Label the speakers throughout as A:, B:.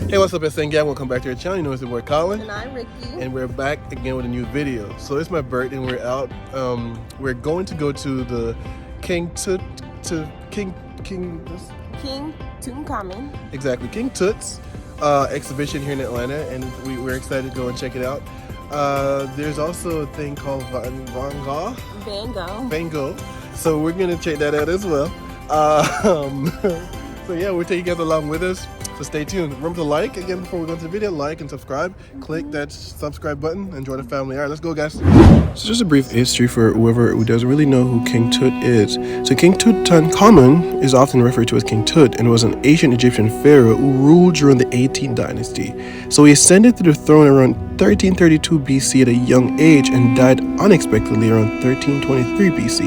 A: Hey, what's up, SN Gang? Welcome back to our channel. You know it's your boy Colin.
B: And I'm Ricky.
A: And we're back again with a new video. So it's my birthday and we're out. We're going to go to the King
B: Tutankhamun.
A: Exactly, King Tut's exhibition here in Atlanta, and we're excited to go and check it out. There's also a thing called Van Gogh. So we're gonna check that out as well. So yeah, we're taking you guys along with us. So stay tuned. Remember to like, again, before we go into the video, like and subscribe. Click that subscribe button and join the family. All right, let's go, guys. So just a brief history for whoever who doesn't really know who King Tut is. So King Tutankhamun is often referred to as King Tut and was an ancient Egyptian pharaoh who ruled during the 18th dynasty. So he ascended to the throne around 1332 BC at a young age and died unexpectedly around 1323 BC.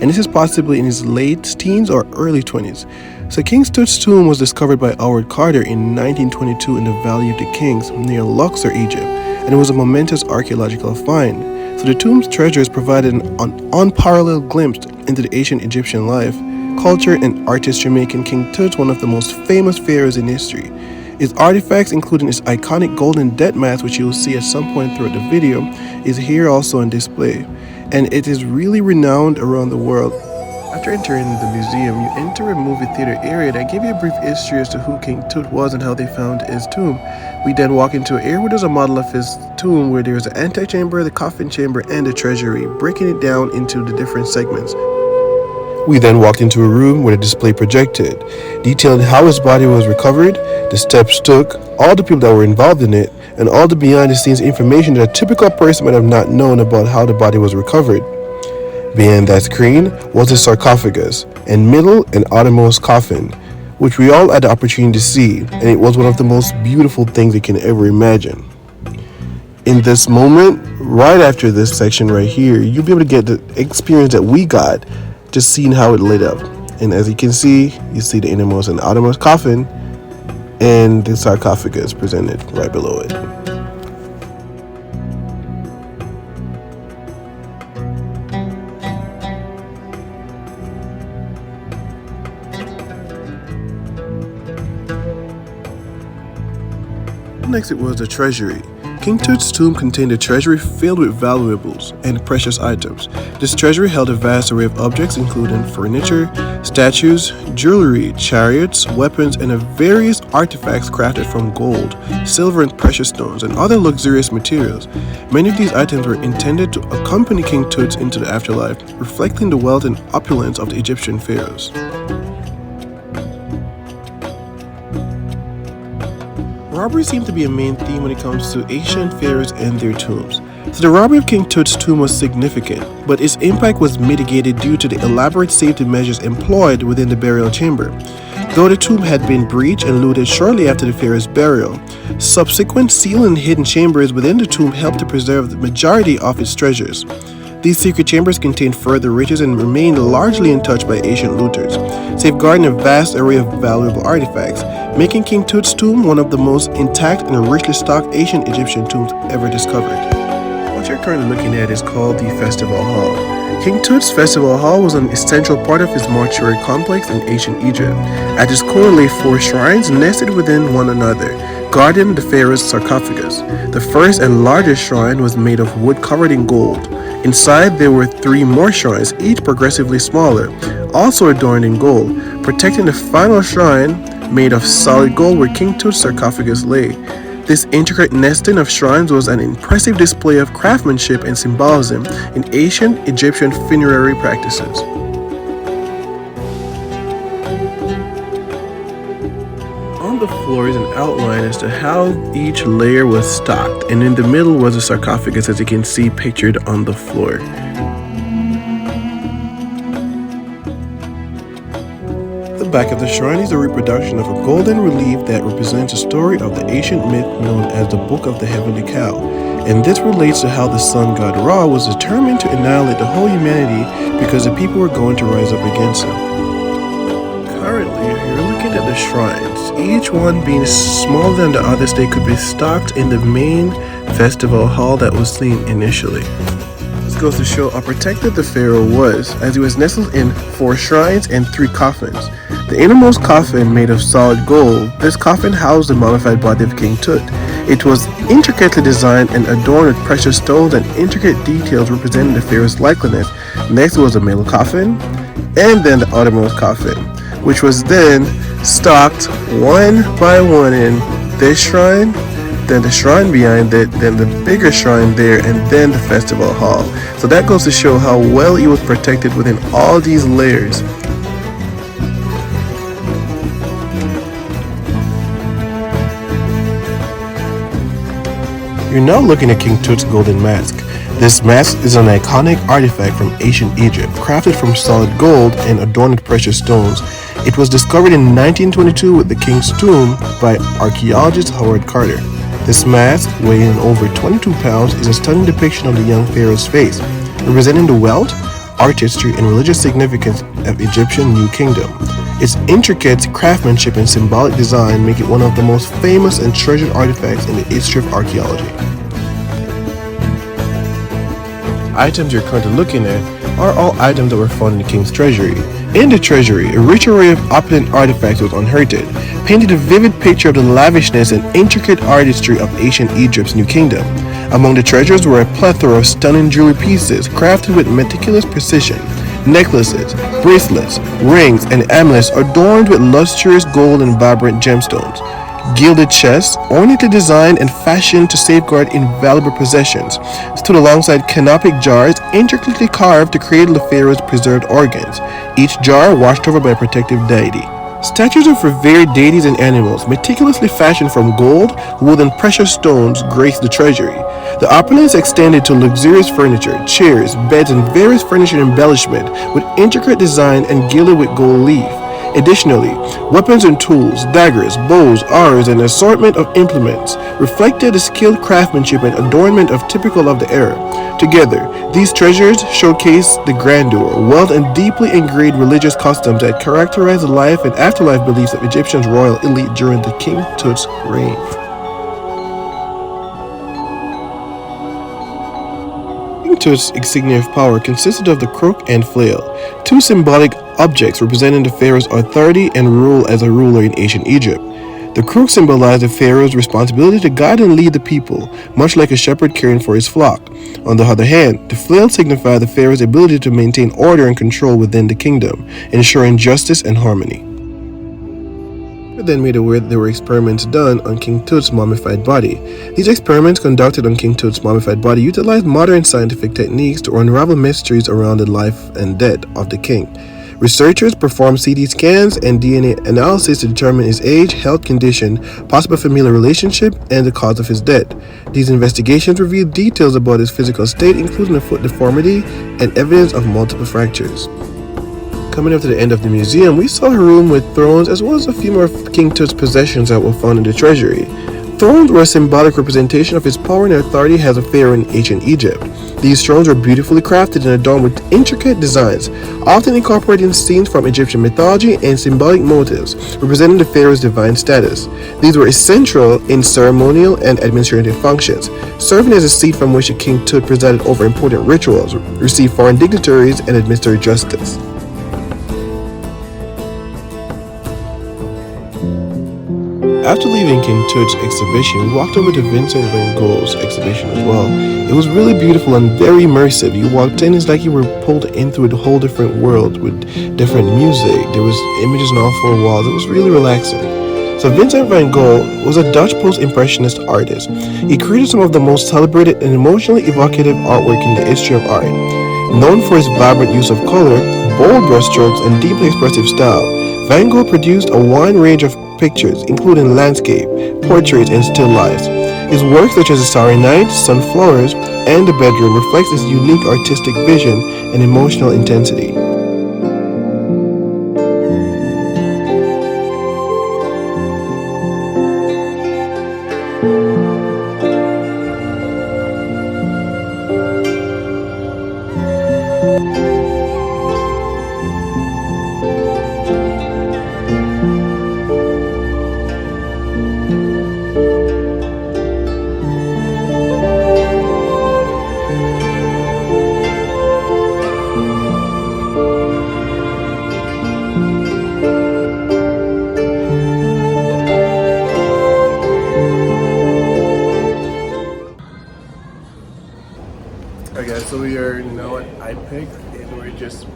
A: And this is possibly in his late teens or early 20s. So King Tut's tomb was discovered by Howard Carter in 1922 in the Valley of the Kings near Luxor, Egypt, and it was a momentous archaeological find. So the tomb's treasures provided an unparalleled glimpse into the ancient Egyptian life, culture, and artistry, making King Tut one of the most famous pharaohs in history. His artifacts, including his iconic golden death mask, which you'll see at some point throughout the video, is here also on display, and it is really renowned around the world. After entering the museum, you enter a movie theater area that gave you a brief history as to who King Tut was and how they found his tomb. We then walk into an area where there's a model of his tomb, where there's an antechamber, the coffin chamber, and the treasury, breaking it down into the different segments. We then walked into a room where the display projected, detailing how his body was recovered, the steps took, all the people that were involved in it, and all the behind-the-scenes information that a typical person might have not known about how the body was recovered. Behind that screen was a sarcophagus, and middle and outermost coffin, which we all had the opportunity to see, and it was one of the most beautiful things you can ever imagine. In this moment, right after this section right here, you'll be able to get the experience that we got, just seeing how it lit up. And as you can see, you see the innermost and outermost coffin, and the sarcophagus presented right below it. Next, it was the treasury. King Tut's tomb contained a treasury filled with valuables and precious items. This treasury held a vast array of objects, including furniture, statues, jewelry, chariots, weapons, and various artifacts crafted from gold, silver, and precious stones, and other luxurious materials. Many of these items were intended to accompany King Tut into the afterlife, reflecting the wealth and opulence of the Egyptian pharaohs. Robbery seemed to be a main theme when it comes to ancient pharaohs and their tombs. So the robbery of King Tut's tomb was significant, but its impact was mitigated due to the elaborate safety measures employed within the burial chamber. Though the tomb had been breached and looted shortly after the pharaoh's burial, subsequent sealed and hidden chambers within the tomb helped to preserve the majority of its treasures. These secret chambers contained further riches and remained largely untouched by ancient looters, safeguarding a vast array of valuable artifacts, making King Tut's tomb one of the most intact and richly stocked ancient Egyptian tombs ever discovered. What you're currently looking at is called the Festival Hall. King Tut's Festival Hall was an essential part of his mortuary complex in ancient Egypt. At its core lay 4 shrines nested within one another, guarding the pharaoh's sarcophagus. The first and largest shrine was made of wood covered in gold. Inside there were 3 more shrines, each progressively smaller, also adorned in gold, protecting the final shrine made of solid gold where King Tut's sarcophagus lay. This intricate nesting of shrines was an impressive display of craftsmanship and symbolism in ancient Egyptian funerary practices. On the floor is an outline as to how each layer was stocked, and in the middle was a sarcophagus, as you can see pictured on the floor. The back of the shrine is a reproduction of a golden relief that represents a story of the ancient myth known as the Book of the Heavenly Cow, and this relates to how the sun god Ra was determined to annihilate the whole humanity because the people were going to rise up against him. Currently, you're looking at the shrines, each one being smaller than the others. They could be stocked in the main festival hall that was seen initially. just goes to show how protected the pharaoh was, as he was nestled in 4 shrines and 3 coffins. The innermost coffin, made of solid gold, this coffin housed the mummified body of King Tut. It was intricately designed and adorned with precious stones and intricate details representing the pharaoh's likeness. Next was the middle coffin, and then the outermost coffin, which was then stocked one by one in this shrine, then the shrine behind it, then the bigger shrine there, and then the festival hall. So that goes to show how well he was protected within all these layers. You're now looking at King Tut's golden mask. This mask is an iconic artifact from ancient Egypt, crafted from solid gold and adorned with precious stones. It was discovered in 1922 with the king's tomb by archaeologist Howard Carter. This mask, weighing over 22 pounds, is a stunning depiction of the young pharaoh's face, representing the wealth, artistry, and religious significance of Egyptian New Kingdom. Its intricate craftsmanship and symbolic design make it one of the most famous and treasured artifacts in the history of archaeology. Items you're currently looking at are all items that were found in the king's treasury. In the treasury, a rich array of opulent artifacts was unearthed, painting a vivid picture of the lavishness and intricate artistry of ancient Egypt's New Kingdom. Among the treasures were a plethora of stunning jewelry pieces crafted with meticulous precision. Necklaces, bracelets, rings, and amulets adorned with lustrous gold and vibrant gemstones. Gilded chests, ornately designed and fashioned to safeguard invaluable possessions, stood alongside canopic jars intricately carved to cradle the pharaoh's preserved organs, each jar watched over by a protective deity. Statues of revered deities and animals, meticulously fashioned from gold, wood, and precious stones, graced the treasury. The opulence extended to luxurious furniture, chairs, beds, and various furniture embellishment with intricate design and gilded with gold leaf. Additionally, weapons and tools, daggers, bows, arrows, and an assortment of implements reflected the skilled craftsmanship and adornment typical of the era. Together, these treasures showcase the grandeur, wealth, and deeply ingrained religious customs that characterize the life and afterlife beliefs of Egyptians' royal elite during the King Tut's reign. King Tut's insignia of power consisted of the crook and flail, 2 symbolic objects representing the pharaoh's authority and rule as a ruler in ancient Egypt. The crook symbolized the pharaoh's responsibility to guide and lead the people, much like a shepherd caring for his flock. On the other hand, the flail signified the pharaoh's ability to maintain order and control within the kingdom, ensuring justice and harmony. They then made aware that there were experiments done on King Tut's mummified body. These experiments conducted on King Tut's mummified body utilized modern scientific techniques to unravel mysteries around the life and death of the king. Researchers performed CT scans and DNA analysis to determine his age, health condition, possible familial relationship, and the cause of his death. These investigations revealed details about his physical state, including a foot deformity and evidence of multiple fractures. Coming up to the end of the museum, we saw a room with thrones as well as a few more of King Tut's possessions that were found in the treasury. Thrones were a symbolic representation of his power and authority as a pharaoh in ancient Egypt. These thrones were beautifully crafted and adorned with intricate designs, often incorporating scenes from Egyptian mythology and symbolic motifs representing the pharaoh's divine status. These were essential in ceremonial and administrative functions, serving as a seat from which the King Tut presided over important rituals, received foreign dignitaries, and administered justice. After leaving King Tut's exhibition, we walked over to Vincent van Gogh's exhibition as well. It was really beautiful and very immersive. You walked in, it's like you were pulled into a whole different world with different music. There was images on all 4 walls. It was really relaxing. So Vincent van Gogh was a Dutch post-impressionist artist. He created some of the most celebrated and emotionally evocative artwork in the history of art. Known for his vibrant use of color, bold brushstrokes, and deeply expressive style, Van Gogh produced a wide range of pictures, including landscape, portraits, and still lifes. His work, such as The Starry Night, Sunflowers, and The Bedroom, reflects his unique artistic vision and emotional intensity. So we are now at IPIC, and we're just,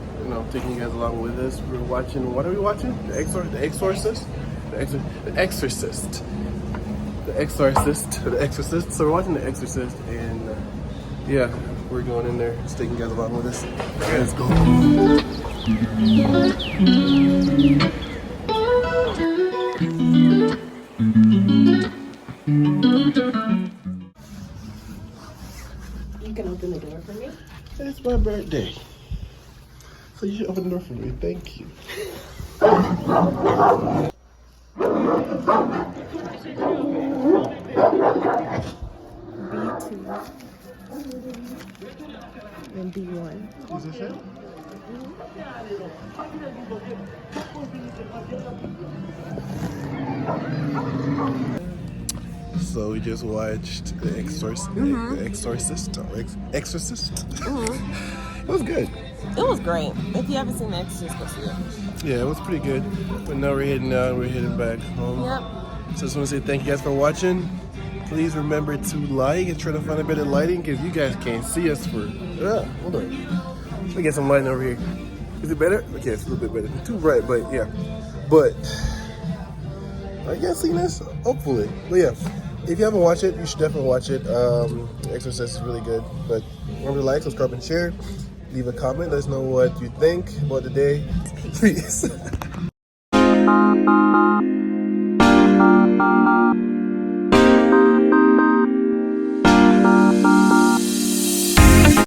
A: taking you guys along with us. We're watching, what are we watching? The Exorcist? The Exorcist. The Exorcist. So we're watching The Exorcist, and yeah, we're going in there, just taking you guys along with us. Let's go.
B: You can open the door for me.
A: It's my birthday. So you should open the door for me. Thank you.
B: B2 and B1.
A: Is this it? So we just watched The Exorcist. Exorcist. It was good.
B: It was great. If you haven't seen The Exorcist, go see it.
A: Yeah, it was pretty good. But now we're heading out. We're heading back home.
B: Yep.
A: So I just want to say thank you guys for watching. Please remember to like and try to find a better lighting because you guys can't see us for. Hold on. Let me get some lighting over here. Is it better? Okay, it's a little bit better. Too bright, but yeah. But I guess see this. Hopefully. But yeah, if you haven't watched it, you should definitely watch it. Exorcist is really good. But remember to like, subscribe, and share. Leave a comment. Let us know what you think about the day. Peace.